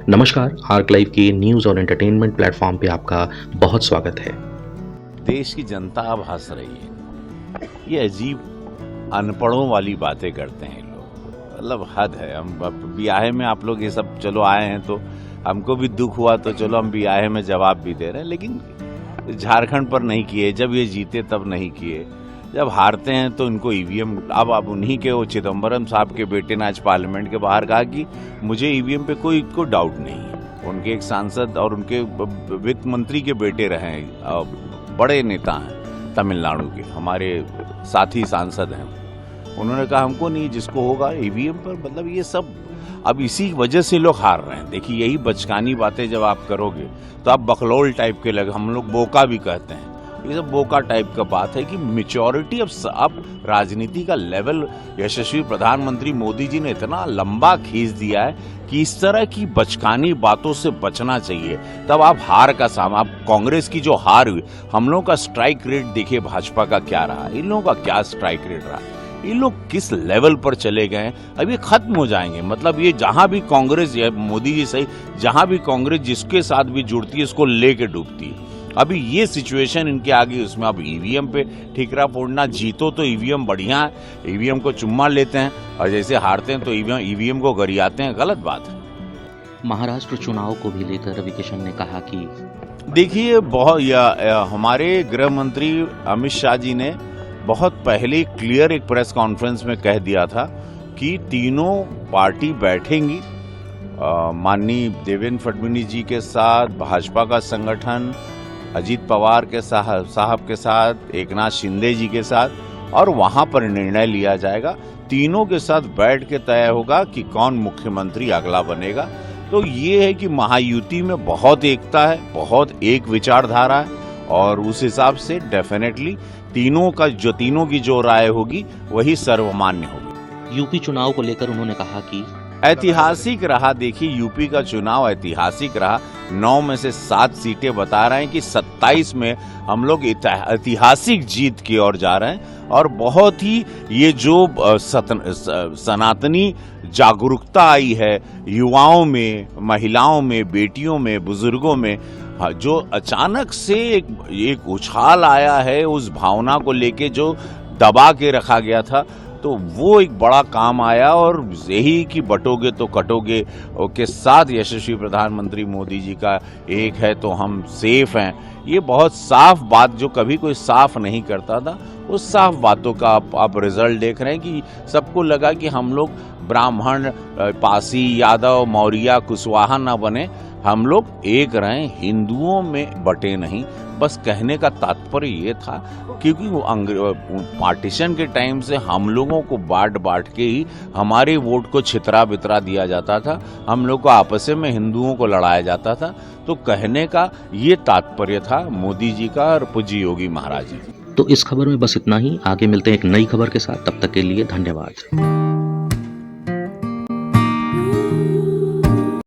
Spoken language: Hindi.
नमस्कार, आर्क लाइव के न्यूज़ और एंटरटेनमेंट प्लेटफॉर्म पे आपका बहुत स्वागत है। देश की जनता अब हंस रही है। ये अजीब अनपढ़ों वाली बातें करते हैं लोग, मतलब हद है। हम ब्याहे में आप लोग ये सब चलो आए हैं तो हमको भी दुख हुआ, तो चलो हम ब्याहे में जवाब भी दे रहे हैं, लेकिन झारखंड पर नहीं किए। जब ये जीते तब नहीं किए, जब हारते हैं तो इनको ईवीएम। अब उन्हीं के वो चिदम्बरम साहब के बेटे ने आज पार्लियामेंट के बाहर कहा कि मुझे ईवीएम पे कोई डाउट नहीं है। उनके एक सांसद और उनके वित्त मंत्री के बेटे रहे हैं, बड़े नेता हैं तमिलनाडु के, हमारे साथी सांसद हैं। उन्होंने कहा हमको नहीं, जिसको होगा ईवीएम पर। मतलब ये सब अब इसी वजह से लोग हार रहे हैं। देखिए, यही बचकानी बातें जब आप करोगे तो आप बकलौल टाइप के लगे, हम लोग बोका भी कहते हैं, ये सब बोका टाइप का बात है कि मेच्योरिटी अब राजनीति का लेवल यशस्वी प्रधानमंत्री मोदी जी ने इतना लंबा खींच दिया है कि इस तरह की बचकानी बातों से बचना चाहिए। तब आप हार का सामना, आप कांग्रेस की जो हार हुई, हम लोगों का स्ट्राइक रेट देखिए भाजपा का क्या रहा, इन लोगों का क्या स्ट्राइक रेट रहा, ये लोग किस लेवल पर चले गए। अब ये खत्म हो जाएंगे। मतलब ये जहां भी कांग्रेस, मोदी जी सही, जहां भी कांग्रेस जिसके साथ भी जुड़ती है इसको लेके डूबती है। अभी ये सिचुएशन इनके आगे, उसमें अब ईवीएम पे ठीकरा फोड़ना, जीतो तो ईवीएम बढ़िया है, ईवीएम को चुम्मा लेते हैं, और जैसे हारते हैं तो ईवीएम को गरियाते हैं, गलत बात है। महाराष्ट्र चुनाव को भी लेकर रवि किशन ने कहा कि देखिए, हमारे गृह मंत्री अमित शाह जी ने बहुत पहले क्लियर एक प्रेस कॉन्फ्रेंस में कह दिया था कि तीनों पार्टी बैठेंगी, माननीय देवेंद्र फडणवीस जी के साथ, भाजपा का संगठन अजीत पवार के साहब के साथ, एकनाथ शिंदे जी के साथ, और वहां पर निर्णय लिया जाएगा। तीनों के साथ बैठ के तय होगा कि कौन मुख्यमंत्री अगला बनेगा। तो ये है कि महायुति में बहुत एकता है, बहुत एक विचारधारा है, और उस हिसाब से डेफिनेटली तीनों की जो राय होगी वही सर्वमान्य होगी। यूपी चुनाव को लेकर उन्होंने कहा कि ऐतिहासिक रहा। देखिए, यूपी का चुनाव ऐतिहासिक रहा। 9 में से 7 सीटें बता रहे हैं कि 27 में हम लोग ऐतिहासिक जीत की ओर जा रहे हैं। और बहुत ही ये जो सनातनी जागरूकता आई है युवाओं में, महिलाओं में, बेटियों में, बुजुर्गों में, जो अचानक से एक उछाल आया है उस भावना को लेके जो दबा के रखा गया था, तो वो एक बड़ा काम आया। और यही कि बटोगे तो कटोगे के साथ यशस्वी प्रधानमंत्री मोदी जी का एक है तो हम सेफ हैं, ये बहुत साफ बात जो कभी कोई साफ नहीं करता था, उस साफ बातों का आप रिजल्ट देख रहे हैं कि सबको लगा कि हम लोग ब्राह्मण, पासी, यादव, मौर्य, कुशवाहा न बने, हम लोग एक रहें, हिंदुओं में बटे नहीं। बस कहने का तात्पर्य ये था, क्योंकि वो पार्टीशन के टाइम से हम लोगों को बांट के ही हमारे वोट को छितरा बितरा दिया जाता था, हम लोग को आपस में हिंदुओं को लड़ाया जाता था। तो कहने का ये तात्पर्य था मोदी जी का और पूज्य योगी महाराज जी। तो इस खबर में बस इतना ही। आगे मिलते हैं एक नई खबर के साथ, तब तक के लिए धन्यवाद।